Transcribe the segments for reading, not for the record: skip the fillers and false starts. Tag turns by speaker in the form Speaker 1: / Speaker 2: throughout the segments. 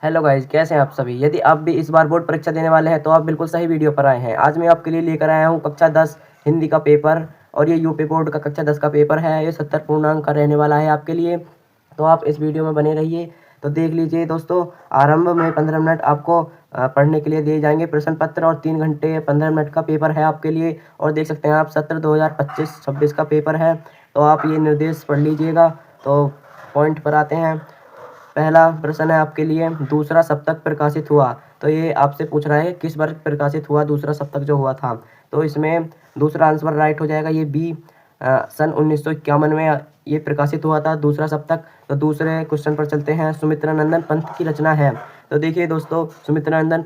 Speaker 1: Hello guys, कैसे हैं आप सभी। यदि आप भी इस बार बोर्ड परीक्षा देने वाले हैं तो आप बिल्कुल सही वीडियो पर आए हैं। आज मैं आपके लिए लेकर आया हूं कक्षा 10 हिंदी का पेपर। और ये यूपी बोर्ड का कक्षा 10 का पेपर है। ये 70 पूर्णांक का रहने वाला है आपके लिए। तो आप इस वीडियो में बने रहिए। तो देख लीजिए दोस्तों, आरंभ में 15 मिनट आपको पढ़ने के लिए दिए जाएंगे प्रश्न पत्र, और 3 घंटे 15 मिनट का पेपर है आपके लिए। और देख सकते हैं आप, सत्र 2025-26 का पेपर है। तो आप ये निर्देश पढ़ लीजिएगा। तो पॉइंट पर आते हैं। पहला प्रश्न है आपके लिए, दूसरा सप्तक प्रकाशित हुआ। तो ये आपसे पूछ रहा है किस वर्ष प्रकाशित हुआ दूसरा सप्तक जो हुआ था। तो इसमें दूसरा आंसर राइट हो जाएगा, ये बी। सन 1951 में ये प्रकाशित हुआ था दूसरा सप्तक। तो दूसरे क्वेश्चन पर चलते हैं। सुमित्रानंदन पंत की रचना है। तो देखिए दोस्तों, सुमित्रानंदन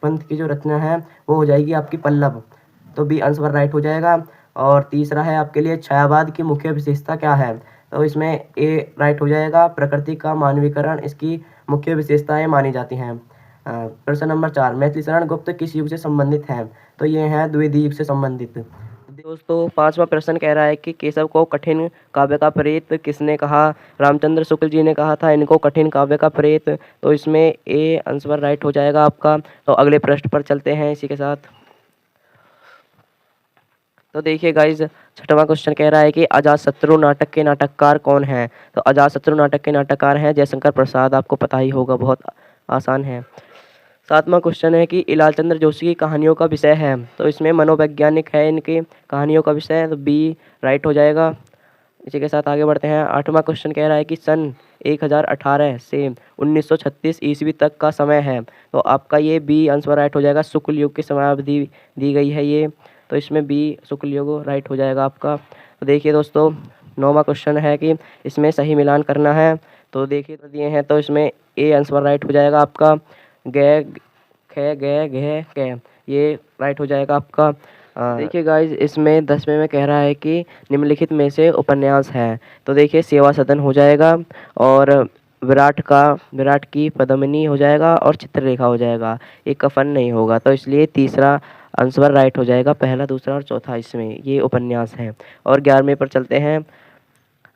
Speaker 1: पंत की जो रचना है वो हो जाएगी आपकी पल्लव। तो बी आंसर राइट हो जाएगा। और तीसरा है आपके लिए, छायावाद की मुख्य विशेषता क्या है। तो इसमें ए राइट हो जाएगा, प्रकृति का मानवीकरण इसकी मुख्य विशेषताएं मानी जाती हैं। प्रश्न नंबर 4, मैथिली शरण गुप्त किस युग से संबंधित हैं। तो ये है द्विवेदी युग से संबंधित। दोस्तों, पांचवा प्रश्न कह रहा है कि केशव को कठिन काव्य का प्रेत किसने कहा। रामचंद्र शुक्ल जी ने कहा था इनको कठिन काव्य का प्रेत। तो इसमें ए आंसर राइट हो जाएगा आपका। तो अगले प्रश्न पर चलते हैं इसी के साथ। तो देखिए गाइज, छठवां क्वेश्चन कह रहा है कि अजातशत्रु नाटक के नाटककार कौन है। तो अजातशत्रु नाटक के नाटककार हैं जयशंकर प्रसाद, आपको पता ही होगा, बहुत आसान है। सातवां क्वेश्चन है कि इलाल चंद्र जोशी की कहानियों का विषय है। तो इसमें मनोवैज्ञानिक है इनकी कहानियों का विषय। तो बी राइट हो जाएगा। इसी के साथ आगे बढ़ते हैं। आठवां क्वेश्चन कह रहा है कि सन 1018 से 1936 ईस्वी तक का समय है। तो आपका ये बी आंसर राइट हो जाएगा। शुक्ल युग की समयावधि दी गई है ये। तो इसमें बी शुक्ल युग राइट हो जाएगा आपका। तो देखिए दोस्तों, नौवां क्वेश्चन है कि इसमें सही मिलान करना है। तो देखिए तो दिए हैं, तो इसमें ए आंसर राइट हो जाएगा आपका। गे खे गे घे के, ये राइट हो जाएगा आपका। देखिए गाइज, इसमें 10वें में कह रहा है कि निम्नलिखित में से उपन्यास है। तो देखिए, सेवा सदन हो जाएगा, और विराट की पद्मिनी हो जाएगा, और चित्रलेखा हो जाएगा। ये कफन नहीं होगा, तो इसलिए तीसरा आंसर राइट हो जाएगा। पहला, दूसरा और चौथा इसमें ये उपन्यास है। और 11वें पर चलते हैं।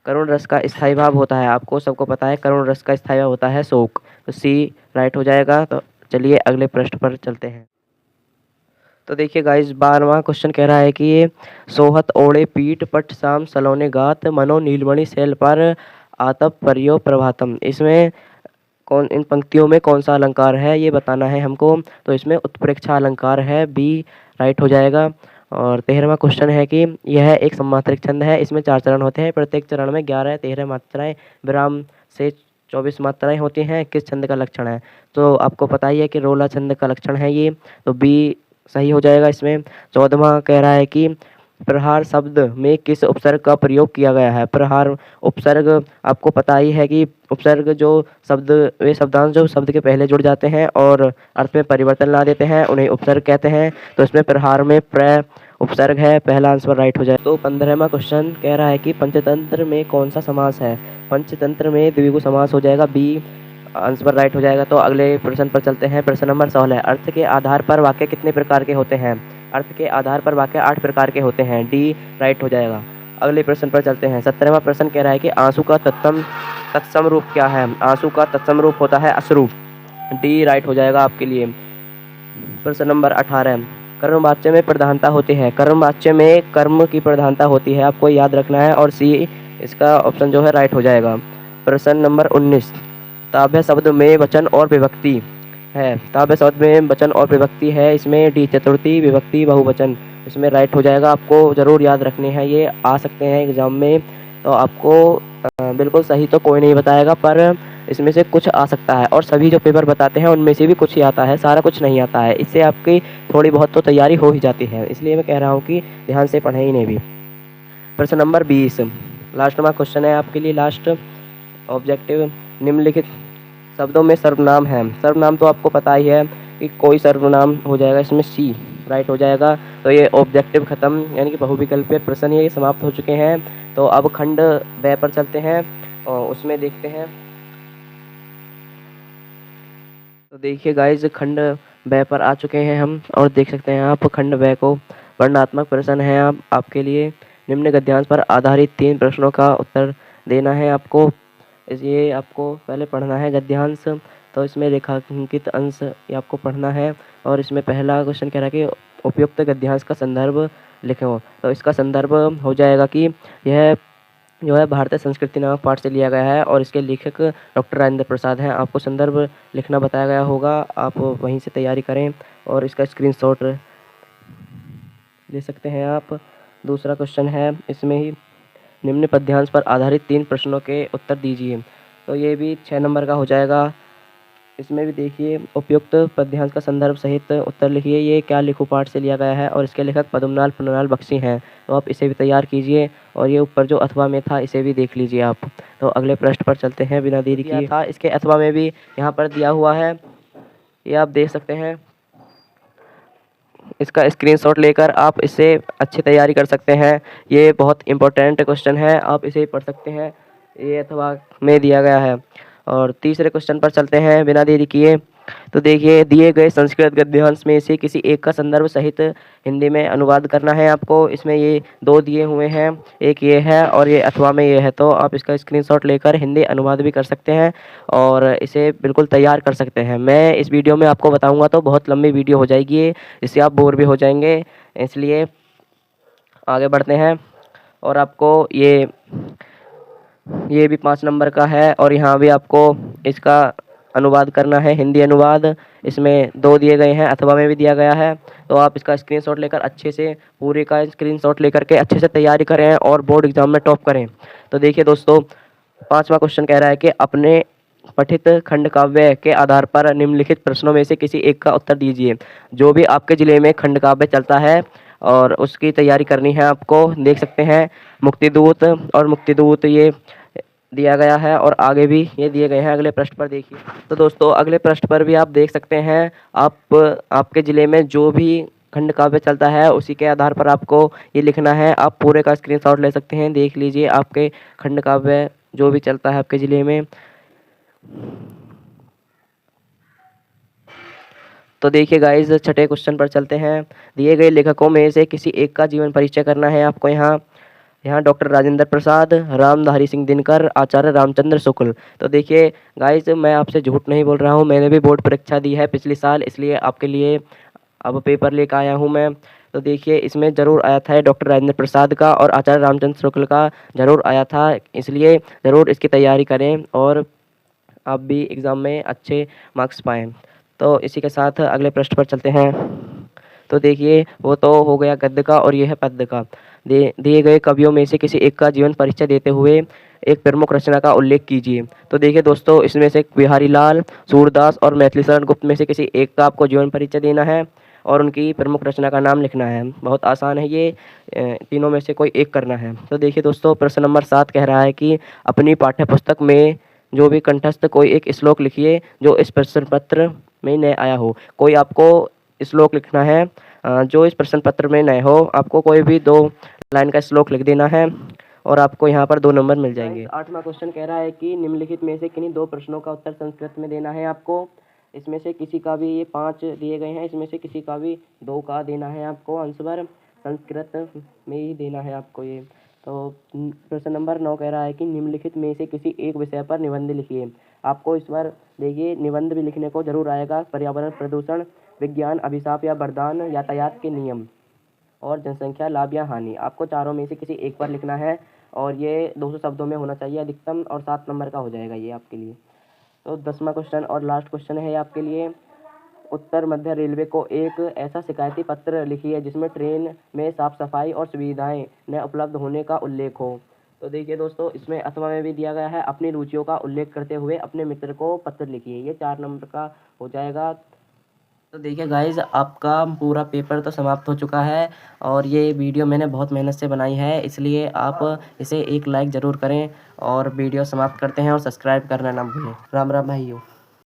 Speaker 1: करुण रस का स्थायी भाव होता है, आपको सबको पता है करुण रस का स्थायी भाव होता है शोक। तो सी राइट हो जाएगा। तो चलिए अगले प्रश्न पर चलते हैं। तो देखिए गाइस, 12वां क्वेश्चन कह रहा है कि ये सोहत ओढ़े पीठ पट शाम सलोने गात मनो नीलमणि शैल पर आतप परियो प्रभातम। इसमें कौन, इन पंक्तियों में कौन सा अलंकार है ये बताना है हमको। तो इसमें उत्प्रेक्षा अलंकार है, बी राइट हो जाएगा। और 13वां क्वेश्चन है कि यह एक सम्मात्रक छंद है, इसमें 4 चरण होते हैं, प्रत्येक चरण में 11-13 मात्राएं विराम से 24 मात्राएं होती हैं। किस छंद का लक्षण है। तो आपको पता ही है कि रोला छंद का लक्षण है ये। तो बी सही हो जाएगा इसमें। 14वां कह रहा है कि प्रहार शब्द में किस उपसर्ग का प्रयोग किया गया है। प्रहार उपसर्ग, आपको पता ही है कि उपसर्ग जो शब्द, वे शब्दांश जो शब्द के पहले जुड़ जाते हैं और अर्थ में परिवर्तन ला देते हैं, उन्हें उपसर्ग कहते हैं। तो इसमें प्रहार में प्र उपसर्ग है, पहला आंसर राइट हो जाए। तो 15वां क्वेश्चन कह रहा है कि पंचतंत्र में कौन सा समास है। पंचतंत्र में द्विगु समास हो जाएगा, बी आंसर राइट हो जाएगा। तो अगले प्रश्न पर चलते हैं। प्रश्न नंबर 16, अर्थ के आधार पर वाक्य कितने प्रकार के होते हैं। अर्थ के आधार पर वाक्य 8 प्रकार के होते हैं, डी राइट हो जाएगा। अगले प्रश्न पर चलते हैं। 17वां प्रश्न कह रहा है कि आंसू का तत्सम रूप क्या है। आंसू का तत्सम रूप होता है अश्रु, डी राइट हो जाएगा आपके लिए। प्रश्न नंबर 18, कर्म वाच्य में प्रधानता होती है। कर्म वाच्य में कर्म की प्रधानता होती है, आपको याद रखना है, और सी इसका ऑप्शन जो है राइट हो जाएगा। प्रश्न नंबर 19, ताभ्य शब्द में वचन और विभक्ति है। ताभ्य शब्द में वचन और विभक्ति है, इसमें डी चतुर्थी विभक्ति बहुवचन, इसमें राइट हो जाएगा। आपको ज़रूर याद रखने हैं, ये आ सकते हैं एग्जाम में। तो आपको बिल्कुल सही तो कोई नहीं बताएगा, पर इसमें से कुछ आ सकता है, और सभी जो पेपर बताते हैं उनमें से भी कुछ ही आता है, सारा कुछ नहीं आता है। इससे आपकी थोड़ी बहुत तो तैयारी हो ही जाती है, इसलिए मैं कह रहा हूँ कि ध्यान से पढ़ें इन्हें भी। प्रश्न नंबर 20, लास्टवा क्वेश्चन है आपके लिए, लास्ट ऑब्जेक्टिव। निम्नलिखित शब्दों में सर्वनाम है। सर्वनाम तो आपको पता ही है कि कोई सर्वनाम हो जाएगा, इसमें सी राइट हो जाएगा। तो ये ऑब्जेक्टिव खत्म, यानी कि बहुविकल्पीय प्रश्न ये समाप्त हो चुके हैं। तो अब खंड ब पर चलते हैं और उसमें देखते हैं। तो देखिए गाइज, खंड ब पर आ चुके हैं हम, और देख सकते हैं आप खंड ब को। वर्णनात्मक प्रश्न है आपके लिए। निम्न गद्यांश पर आधारित 3 प्रश्नों का उत्तर देना है आपको। इसलिए आपको पहले पढ़ना है गद्यांश। तो इसमें रेखांकित अंश ये आपको पढ़ना है। और इसमें पहला क्वेश्चन कह रहा है कि उपयुक्त गद्यांश का संदर्भ लिखो। तो इसका संदर्भ हो जाएगा कि यह जो है भारतीय संस्कृति नामक पाठ से लिया गया है और इसके लेखक डॉक्टर राजेंद्र प्रसाद हैं। आपको संदर्भ लिखना बताया गया होगा, आप वहीं से तैयारी करें और इसका स्क्रीनशॉट ले सकते हैं आप। दूसरा क्वेश्चन है इसमें ही, निम्न पद्यांश पर आधारित 3 प्रश्नों के उत्तर दीजिए। तो ये भी 6 नंबर का हो जाएगा। इसमें भी देखिए, उपयुक्त पद्यांश का संदर्भ सहित उत्तर लिखिए। ये क्या लिखूं पाठ से लिया गया है और इसके लेखक पद्मनाभ पुन्नालाल बख्शी हैं। तो आप इसे भी तैयार कीजिए और ये ऊपर जो अथवा में था इसे भी देख लीजिए आप। तो अगले प्रश्न पर चलते हैं बिना देरी किए। था इसके अथवा में भी यहाँ पर दिया हुआ है, ये आप देख सकते हैं। इसका स्क्रीनशॉट लेकर आप इससे अच्छी तैयारी कर सकते हैं। ये बहुत इम्पोर्टेंट क्वेश्चन है, आप इसे पढ़ सकते हैं, ये अथवा में दिया गया है। और तीसरे क्वेश्चन पर चलते हैं बिना देरी किए। तो देखिए, दिए गए संस्कृत गद्यांश में से किसी एक का संदर्भ सहित हिंदी में अनुवाद करना है आपको। इसमें ये 2 दिए हुए हैं, एक ये है और ये अथवा में ये है। तो आप इसका स्क्रीनशॉट लेकर हिंदी अनुवाद भी कर सकते हैं और इसे बिल्कुल तैयार कर सकते हैं। मैं इस वीडियो में आपको बताऊंगा तो बहुत लंबी वीडियो हो जाएगी, इससे आप बोर भी हो जाएंगे, इसलिए आगे बढ़ते हैं। और आपको ये भी 5 नंबर का है और यहाँ भी आपको इसका अनुवाद करना है, हिंदी अनुवाद। इसमें 2 दिए गए हैं, अथवा में भी दिया गया है। तो आप इसका स्क्रीनशॉट लेकर अच्छे से, पूरे का स्क्रीनशॉट लेकर के अच्छे से तैयारी करें और बोर्ड एग्जाम में टॉप करें। तो देखिए दोस्तों, 5वां क्वेश्चन कह रहा है कि अपने पठित खंड काव्य के आधार पर निम्नलिखित प्रश्नों में से किसी एक का उत्तर दीजिए। जो भी आपके ज़िले में खंड काव्य चलता है और उसकी तैयारी करनी है आपको। देख सकते हैं, मुक्तिदूत और मुक्तिदूत ये दिया गया है और आगे भी ये दिए गए हैं। अगले प्रश्न पर देखिए। तो दोस्तों, अगले प्रश्न पर भी आप देख सकते हैं, आपके ज़िले में जो भी खंड काव्य चलता है उसी के आधार पर आपको ये लिखना है। आप पूरे का स्क्रीनशॉट ले सकते हैं, देख लीजिए आपके खंड काव्य जो भी चलता है आपके ज़िले में। तो देखिए गाइज, छठे क्वेश्चन पर चलते हैं। दिए गए लेखकों में से किसी एक का जीवन परिचय करना है आपको। यहाँ डॉक्टर राजेंद्र प्रसाद, रामधारी सिंह दिनकर, आचार्य रामचंद्र शुक्ल। तो देखिए गाइज, मैं आपसे झूठ नहीं बोल रहा हूँ, मैंने भी बोर्ड परीक्षा दी है पिछले साल, इसलिए आपके लिए अब पेपर लेकर आया हूँ मैं। तो देखिए, इसमें ज़रूर आया था डॉक्टर राजेंद्र प्रसाद का और आचार्य रामचंद्र शुक्ल का ज़रूर आया था, इसलिए ज़रूर इसकी तैयारी करें और आप भी एग्ज़ाम में अच्छे मार्क्स पाएँ। तो इसी के साथ अगले प्रश्न पर चलते हैं। तो देखिए, वो तो हो गया गद्य का और ये है पद्य का। दिए गए कवियों में से किसी एक का जीवन परिचय देते हुए एक प्रमुख रचना का उल्लेख कीजिए। तो देखिए दोस्तों, इसमें से बिहारी लाल, सूरदास और मैथिली शरण गुप्त में से किसी एक का आपको जीवन परिचय देना है और उनकी प्रमुख रचना का नाम लिखना है। बहुत आसान है ये, तीनों में से कोई एक करना है। तो देखिए दोस्तों, प्रश्न नंबर 7 कह रहा है कि अपनी पाठ्य पुस्तक में जो भी कंठस्थ कोई एक श्लोक लिखिए जो इस प्रश्न पत्र में न आया हो। कोई आपको श्लोक लिखना है जो इस प्रश्न पत्र में न हो। आपको कोई भी 2 लाइन का श्लोक लिख देना है और आपको यहाँ पर 2 नंबर मिल जाएंगे। 8वां क्वेश्चन कह रहा है कि निम्नलिखित में से किन्हीं 2 प्रश्नों का उत्तर संस्कृत में देना है आपको। इसमें से किसी का भी, ये 5 दिए गए हैं, इसमें से किसी का भी 2 का देना है आपको आंसर, संस्कृत में ही देना है आपको ये। तो प्रश्न नंबर 9 कह रहा है कि निम्नलिखित में से किसी एक विषय पर निबंध लिखिए। आपको इस बार देखिए निबंध भी लिखने को जरूर आएगा। पर्यावरण प्रदूषण, विज्ञान, अभिशाप या वरदान, यातायात के नियम और जनसंख्या, लाभ या हानि। आपको चारों में से किसी एक पर लिखना है और ये 200 शब्दों में होना चाहिए अधिकतम और 7 नंबर का हो जाएगा ये आपके लिए। तो 10वां क्वेश्चन और लास्ट क्वेश्चन है आपके लिए। उत्तर मध्य रेलवे को एक ऐसा शिकायती पत्र लिखिए जिसमें ट्रेन में साफ सफाई और सुविधाएं न उपलब्ध होने का उल्लेख हो। तो देखिए दोस्तों, इसमें अथवा में भी दिया गया है, अपनी रुचियों का उल्लेख करते हुए अपने मित्र को पत्र लिखिए। ये 4 नंबर का हो जाएगा। तो देखिए गाइज, आपका पूरा पेपर तो समाप्त हो चुका है और ये वीडियो मैंने बहुत मेहनत से बनाई है, इसलिए आप इसे एक लाइक ज़रूर करें और वीडियो समाप्त करते हैं और सब्सक्राइब करना ना भूलें। राम राम भाइयों।